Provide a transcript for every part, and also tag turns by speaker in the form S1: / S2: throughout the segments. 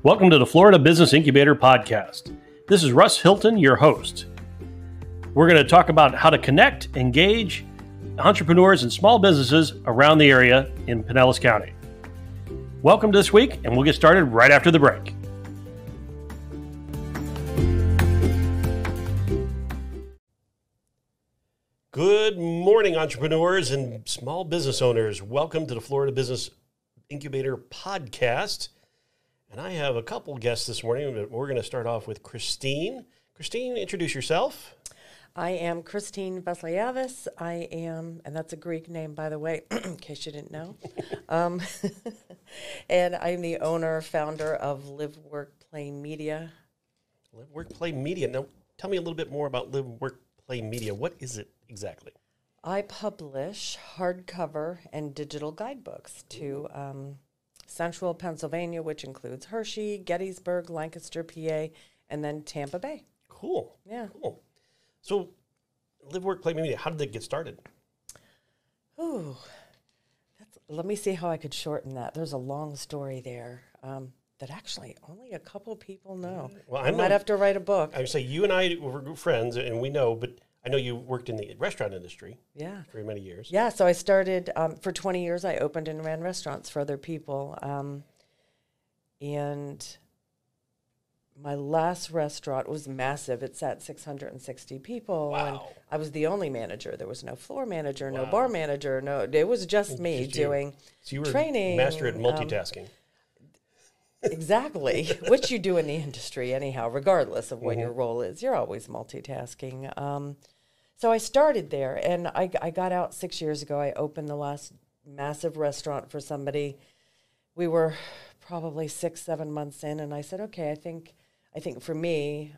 S1: Welcome to the Florida Business Incubator Podcast. This is Russ Hilton, your host. We're going to talk about how to connect, engage entrepreneurs and small businesses around the area in Pinellas County. Welcome this week, and we'll get started right after the break. Good morning, entrepreneurs and small business owners. Welcome to the Florida Business Incubator Podcast. And I have a couple guests this morning, but we're going to start off with Christine. Christine, introduce yourself.
S2: I am Christine Vasiliavis. I am, and that's a Greek name, by the way, in case you didn't know. And I'm the owner, founder of LiveWorkPlay Media.
S1: LiveWorkPlay Media. Now, tell me a little bit more about LiveWorkPlay Media. What is it exactly?
S2: I publish hardcover and digital guidebooks to Central Pennsylvania, which includes Hershey, Gettysburg, Lancaster, PA, and then Tampa Bay.
S1: Cool.
S2: Yeah.
S1: Cool. So, LiveWorkPlay Media, how did it get started?
S2: Ooh, let me see how I could shorten that. There's a long story there that actually only a couple people know. Well, I might have to write a book.
S1: I would say you and I were friends, and we know, but I know you worked in the restaurant industry for many years.
S2: Yeah, so I started, for 20 years, I opened and ran restaurants for other people. And my last restaurant was massive. It sat 660 people.
S1: Wow.
S2: And I was the only manager. There was no floor manager, no bar manager. It was just me doing training.
S1: Master at multitasking.
S2: Exactly, which you do in the industry anyhow, regardless of what your role is. You're always multitasking. So I started there, and I got out 6 years ago. I opened the last massive restaurant for somebody. We were probably 6-7 months in, and I said, okay, I think for me,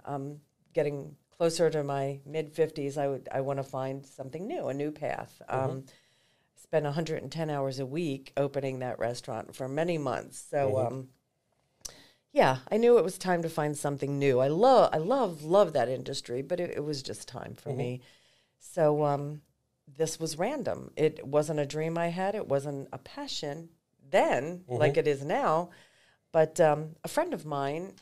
S2: getting closer to my mid-50s, I want to find something new, a new path. Spent 110 hours a week opening that restaurant for many months. So, yeah, I knew it was time to find something new. I love that industry, but it was just time for me. So this was random. It wasn't a dream I had. It wasn't a passion then, like it is now. But a friend of mine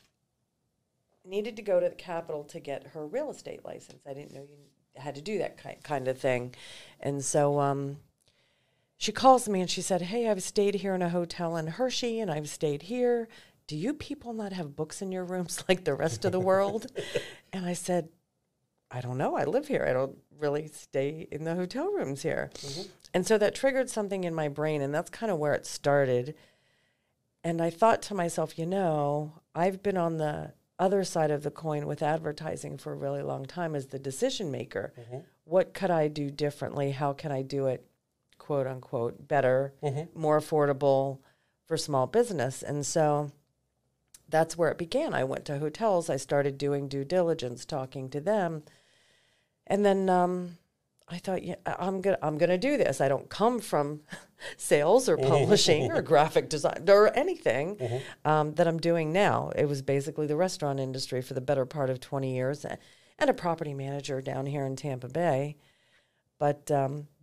S2: needed to go to the Capitol to get her real estate license. I didn't know you had to do that kind of thing. And so she calls me and she said, hey, I've stayed here in a hotel in Hershey, and I've stayed here. Do you people not have books in your rooms like the rest of the world? And I said, I don't know. I live here. I don't really stay in the hotel rooms here. And so that triggered something in my brain, and that's kind of where it started. And I thought to myself, I've been on the other side of the coin with advertising for a really long time as the decision maker. What could I do differently? How can I do it, quote unquote, better, more affordable for small business? And so that's where it began. I went to hotels. I started doing due diligence, talking to them. And then I thought, I'm gonna do this. I don't come from sales or publishing or graphic design or anything that I'm doing now. It was basically the restaurant industry for the better part of 20 years and a property manager down here in Tampa Bay. But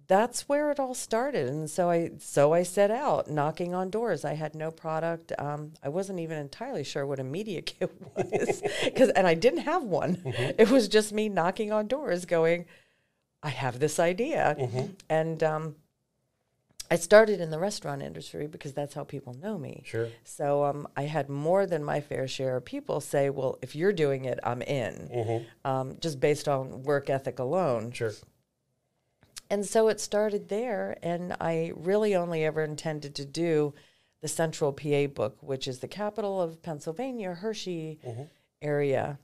S2: that's where it all started. And so I set out knocking on doors. I had no product. I wasn't even entirely sure what a media kit was and I didn't have one. It was just me knocking on doors going, I have this idea. And I started in the restaurant industry because that's how people know me.
S1: Sure.
S2: So I had more than my fair share of people say, well, if you're doing it, I'm in, just based on work ethic alone.
S1: Sure.
S2: And so it started there, and I really only ever intended to do the Central PA book, which is the capital of Pennsylvania, Hershey area.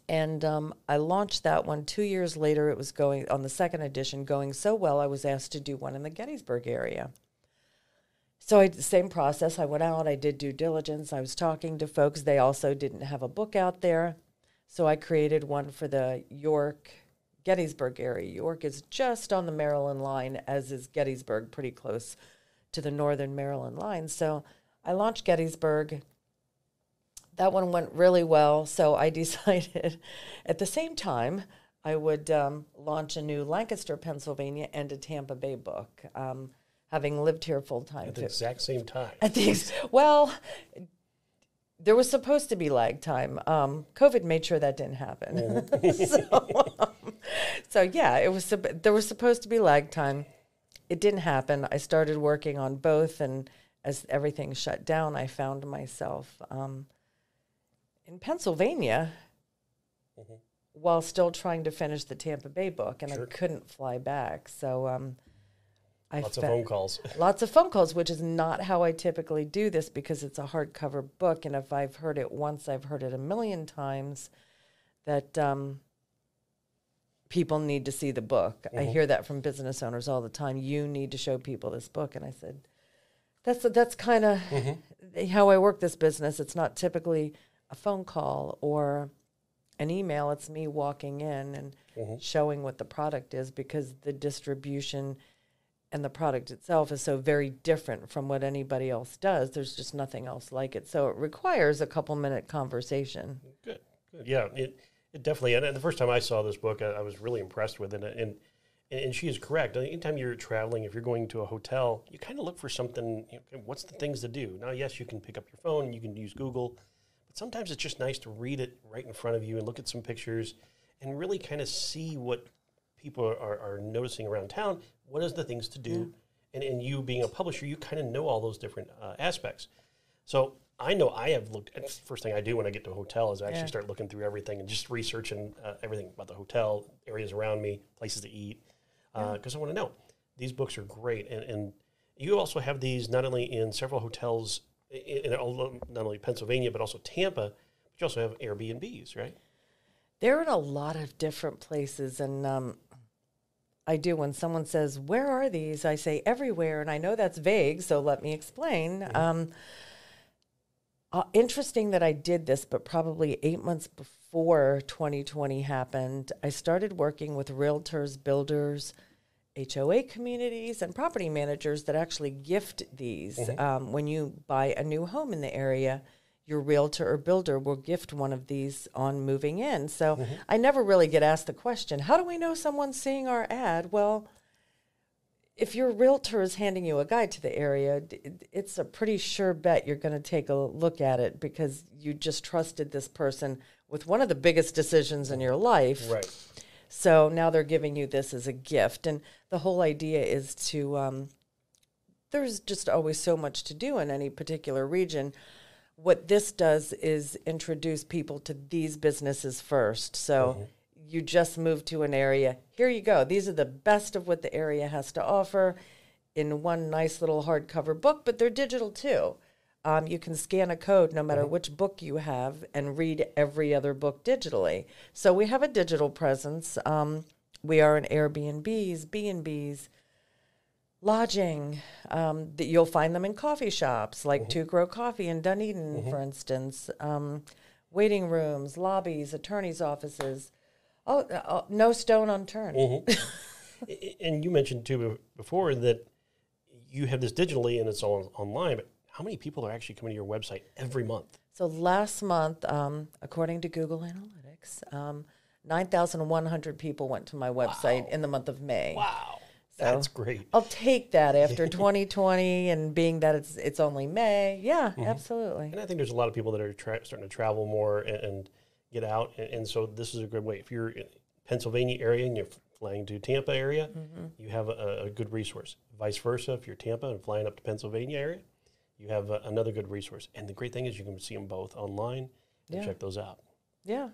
S2: And I launched that one 2 years later. It was going on the second edition, going so well, I was asked to do one in the Gettysburg area. So same process. I went out, I did due diligence. I was talking to folks. They also didn't have a book out there. So I created one for the Gettysburg area. York is just on the Maryland line, as is Gettysburg, pretty close to the northern Maryland line. So I launched Gettysburg. That one went really well, so I decided at the same time I would launch a new Lancaster, Pennsylvania, and a Tampa Bay book. having lived here full time.
S1: At the exact same time.
S2: Well, There was supposed to be lag time. COVID made sure that didn't happen. So yeah, there was supposed to be lag time. It didn't happen. I started working on both, and as everything shut down, I found myself in Pennsylvania while still trying to finish the Tampa Bay book, and I couldn't fly back. So
S1: lots of phone calls.
S2: Lots of phone calls, which is not how I typically do this because it's a hardcover book, and if I've heard it once, I've heard it a million times, that people need to see the book. I hear that from business owners all the time. You need to show people this book. And I said, that's kind of how I work this business. It's not typically a phone call or an email. It's me walking in and showing what the product is, because the distribution and the product itself is so very different from what anybody else does. There's just nothing else like it. So it requires a couple-minute conversation.
S1: Good. Yeah, it definitely, and the first time I saw this book, I was really impressed with it. And she is correct. Anytime you're traveling, if you're going to a hotel, you kind of look for something, what's the things to do? Now, yes, you can pick up your phone, you can use Google, but sometimes it's just nice to read it right in front of you and look at some pictures and really kind of see what people are noticing around town. What is the things to do? Yeah. And you being a publisher, you kind of know all those different aspects. So I know I have looked, and the first thing I do when I get to a hotel is I actually start looking through everything and just researching everything about the hotel, areas around me, places to eat, because I want to know. These books are great. And you also have these not only in several hotels, in not only Pennsylvania, but also Tampa, but you also have Airbnbs, right?
S2: They're in a lot of different places, and I do. When someone says, where are these? I say everywhere, and I know that's vague, so let me explain. Interesting that I did this, but probably 8 months before 2020 happened, I started working with realtors, builders, HOA communities, and property managers that actually gift these. When you buy a new home in the area, your realtor or builder will gift one of these on moving in. So I never really get asked the question, how do we know someone's seeing our ad? Well, if your realtor is handing you a guide to the area, it's a pretty sure bet you're going to take a look at it, because you just trusted this person with one of the biggest decisions in your life.
S1: Right.
S2: So now they're giving you this as a gift. And the whole idea is to, there's just always so much to do in any particular region. What this does is introduce people to these businesses first. So you just moved to an area. Here you go. These are the best of what the area has to offer in one nice little hardcover book, but they're digital too. You can scan a code no matter which book you have and read every other book digitally. So we have a digital presence. We are in Airbnbs, B&Bs, lodging. You'll find them in coffee shops like Two Grow Coffee in Dunedin, for instance. Waiting rooms, lobbies, attorneys' offices. No stone unturned.
S1: And you mentioned too before that you have this digitally and it's all online, but how many people are actually coming to your website every month?
S2: So last month, according to Google Analytics, 9,100 people went to my website in the month of May.
S1: Wow. That's great.
S2: I'll take that after 2020 and being that it's only May. Yeah, absolutely.
S1: And I think there's a lot of people that are starting to travel more and get out. And so this is a good way. If you're in Pennsylvania area and you're flying to Tampa area, you have a good resource. Vice versa, if you're Tampa and flying up to Pennsylvania area, you have another good resource. And the great thing is you can see them both online and check those out.
S2: Yeah.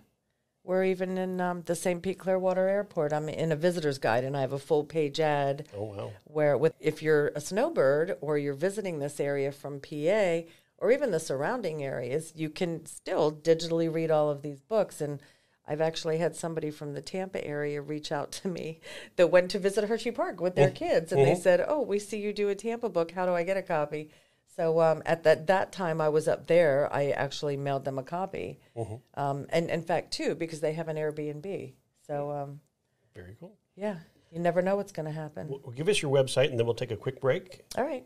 S2: We're even in the St. Pete Clearwater Airport. I'm in a visitor's guide, and I have a full-page ad.
S1: Oh, wow.
S2: Where if you're a snowbird or you're visiting this area from PA or even the surrounding areas, you can still digitally read all of these books. And I've actually had somebody from the Tampa area reach out to me that went to visit Hershey Park with their kids, and they said, "Oh, we see you do a Tampa book. How do I get a copy?" So at that time I was up there, I actually mailed them a copy. And in fact, too, because they have an Airbnb. So
S1: very cool.
S2: Yeah, you never know what's going to happen.
S1: Well, give us your website, and then we'll take a quick break.
S2: All right.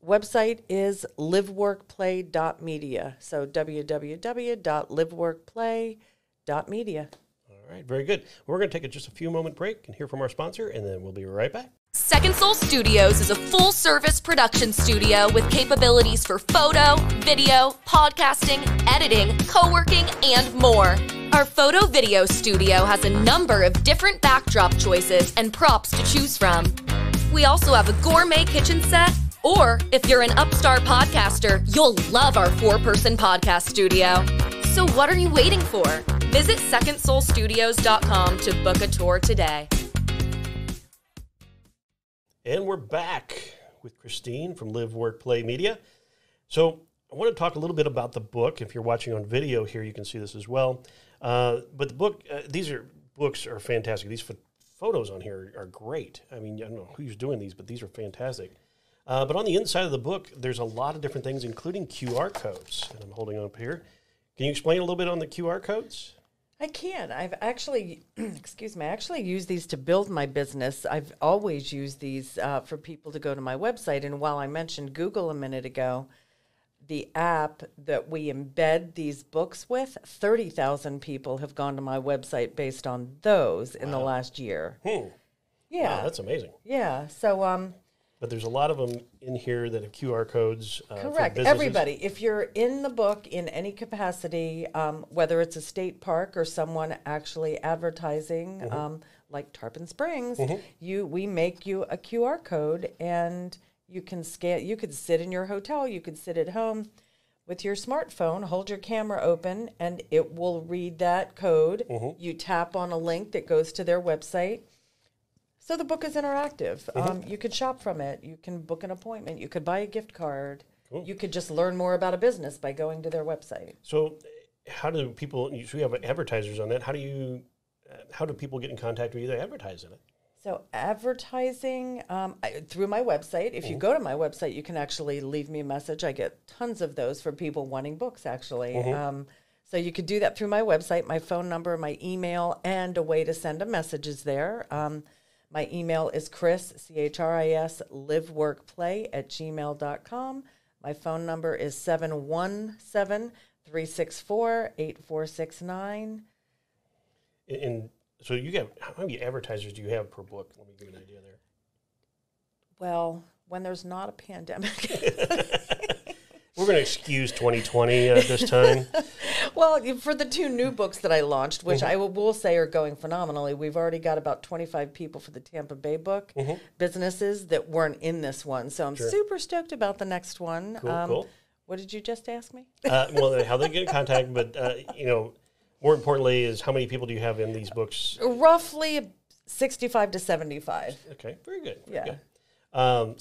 S2: Website is LiveWorkPlay.media. So www.liveworkplay.media.
S1: All All right, very good. We're going to take just a few moment break and hear from our sponsor, and then we'll be right back.
S3: Second Soul Studios is a full-service production studio with capabilities for photo, video, podcasting, editing, co-working, and more. Our photo video studio has a number of different backdrop choices and props to choose from. We also have a gourmet kitchen set, or if you're an upstart podcaster, you'll love our 4-person podcast studio. So what are you waiting for? Visit secondsoulstudios.com to book a tour today.
S1: And we're back with Christine from LiveWorkPlay Media. So I want to talk a little bit about the book. If you're watching on video here, you can see this as well. But the book, books are fantastic. These photos on here are great. I mean, I don't know who's doing these, but these are fantastic. But on the inside of the book, there's a lot of different things, including QR codes. And I'm holding up here. Can you explain a little bit on the QR codes?
S2: I can. I've actually, I actually use these to build my business. I've always used these for people to go to my website. And while I mentioned Google a minute ago, the app that we embed these books with, 30,000 people have gone to my website based on those in the last year. Yeah.
S1: Wow, that's amazing.
S2: Yeah. So,
S1: but there's a lot of them in here that have QR codes.
S2: Correct. Everybody. If you're in the book in any capacity, whether it's a state park or someone actually advertising, like Tarpon Springs, we make you a QR code and you can scan. You could sit in your hotel. You could sit at home with your smartphone, hold your camera open, and it will read that code. You tap on a link that goes to their website. So the book is interactive. You could shop from it. You can book an appointment. You could buy a gift card. Cool. You could just learn more about a business by going to their website. So
S1: how do people, so we have advertisers on that. How do people get in contact with you to advertise in it?
S2: So advertising through my website. If you go to my website, you can actually leave me a message. I get tons of those for people wanting books, actually. So you could do that through my website. My phone number, my email, and a way to send a message is there. My email is Chris, CHRIS, liveworkplay@gmail.com. My phone number is 717-364-8469.
S1: And so you have, how many advertisers do you have per book? Let me give you an idea there.
S2: Well, when there's not a pandemic.
S1: We're going to excuse 2020 this time.
S2: Well, for the 2 new books that I launched, which I will say are going phenomenally, we've already got about 25 people for the Tampa Bay book, businesses that weren't in this one. So I'm super stoked about the next one.
S1: Cool.
S2: What did you just ask me?
S1: Well, how they get in contact, but, more importantly is how many people do you have in these books?
S2: Roughly 65 to 75.
S1: Okay, very good.
S2: Yeah.
S1: Good.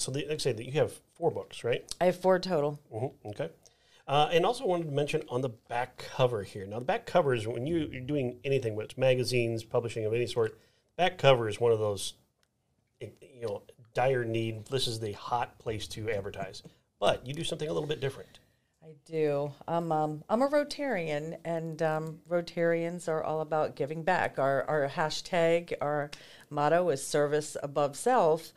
S1: So like I say that you have 4 books, right?
S2: I have 4 total.
S1: Okay. And also wanted to mention on the back cover here. Now, the back cover is when you're doing anything, whether it's magazines, publishing of any sort, back cover is one of those, dire need. This is the hot place to advertise. But you do something a little bit different.
S2: I do. I'm a Rotarian, and Rotarians are all about giving back. Our hashtag, our motto is service above self.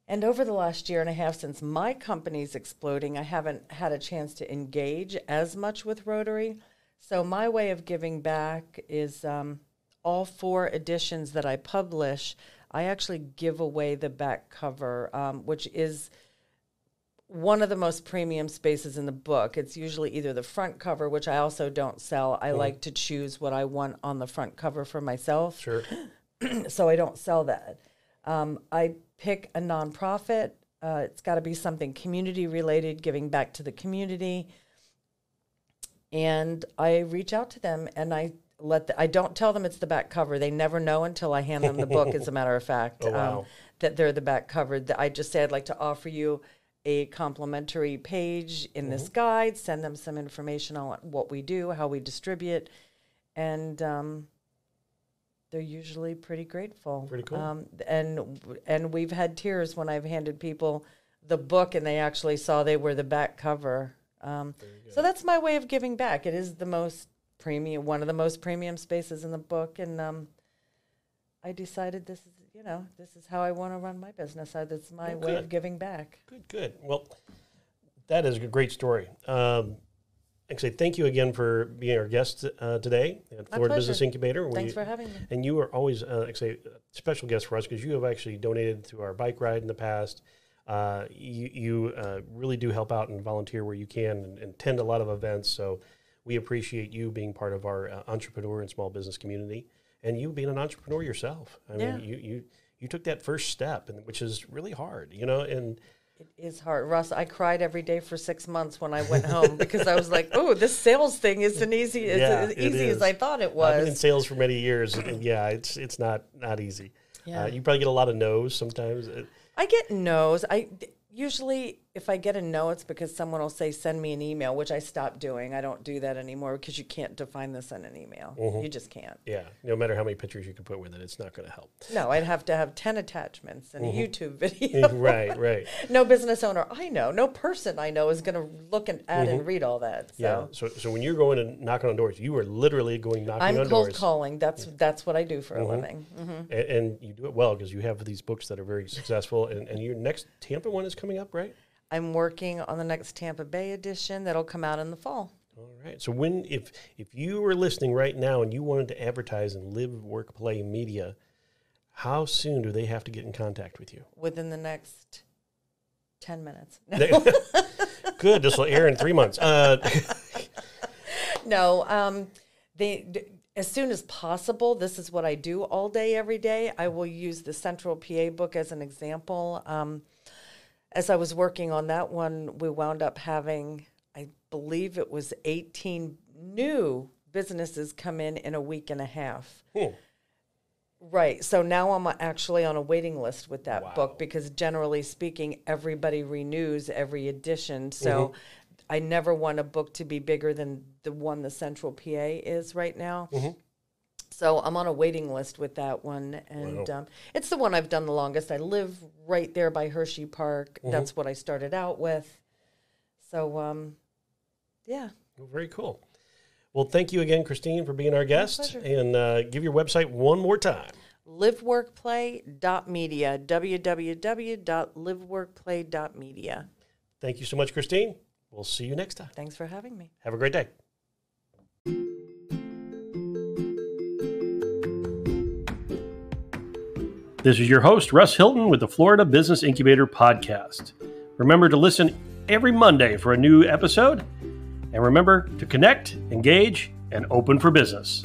S2: And over the last year and a half since my company's exploding, I haven't had a chance to engage as much with Rotary. So my way of giving back is all 4 editions that I publish, I actually give away the back cover, which is one of the most premium spaces in the book. It's usually either the front cover, which I also don't sell. I like to choose what I want on the front cover for myself.
S1: Sure.
S2: So I don't sell that. I pick a nonprofit. It's got to be something community related, giving back to the community. And I reach out to them and I don't tell them it's the back cover. They never know until I hand them the book, as a matter of fact, that they're the back cover. I just say I'd like to offer you a complimentary page in this guide, send them some information on what we do, how we distribute, and they're usually pretty grateful.
S1: Pretty cool.
S2: And we've had tears when I've handed people the book and they actually saw they were the back cover. So that's my way of giving back. It is the most premium, one of the most premium spaces in the book, and I decided this is how I want to run my business. That's my way of giving back.
S1: Good. Well, that is a great story. And actually, thank you again for being our guest today at Florida Business Incubator.
S2: Thanks for having me.
S1: And you are always actually a special guest for us because you have actually donated to our bike ride in the past. You really do help out and volunteer where you can and attend a lot of events. So we appreciate you being part of our entrepreneur and small business community, and you being an entrepreneur yourself. I mean, you took that first step, which is really hard, and
S2: it is hard. Russ, I cried every day for 6 months when I went home because I was like, oh, this sales thing isn't easy as easy as I thought it was.
S1: I've been in sales for many years, and it's not easy. Yeah. You probably get a lot of no's sometimes.
S2: I get no's. Usually, if I get a no, it's because someone will say, send me an email, which I stopped doing. I don't do that anymore because you can't define this in an email. You just can't.
S1: Yeah. No matter how many pictures you can put with it, it's not going to help.
S2: No, I'd have to have 10 attachments and a YouTube video.
S1: Right.
S2: No business owner I know, no person I know is going to look at and read all that. So.
S1: Yeah. So when you're going and knocking on doors, you are literally going knocking on doors.
S2: I'm cold calling. That's what I do for a living.
S1: And you do it well because you have these books that are very successful. And your next Tampa one is coming up, right?
S2: I'm working on the next Tampa Bay edition that'll come out in the fall.
S1: All right. So if you were listening right now and you wanted to advertise in LiveWorkPlay Media, how soon do they have to get in contact with you?
S2: Within the next 10 minutes.
S1: Good. This will air in 3 months.
S2: No. As soon as possible, this is what I do all day, every day. I will use the Central PA book as an example. As I was working on that one, we wound up having, I believe it was 18 new businesses come in a week and a half. Right. So now I'm actually on a waiting list with that book because generally speaking, everybody renews every edition. So I never want a book to be bigger than the one the Central PA is right now. So I'm on a waiting list with that one, and it's the one I've done the longest. I live right there by Hershey Park. That's what I started out with. So, yeah.
S1: Well, very cool. Well, thank you again, Christine, for being our guest. And give your website one more time.
S2: LiveWorkPlay.media, www.liveworkplay.media.
S1: Thank you so much, Christine. We'll see you next time.
S2: Thanks for having me.
S1: Have a great day. This is your host, Russ Hilton, with the Florida Business Incubator Podcast. Remember to listen every Monday for a new episode. And remember to connect, engage, and open for business.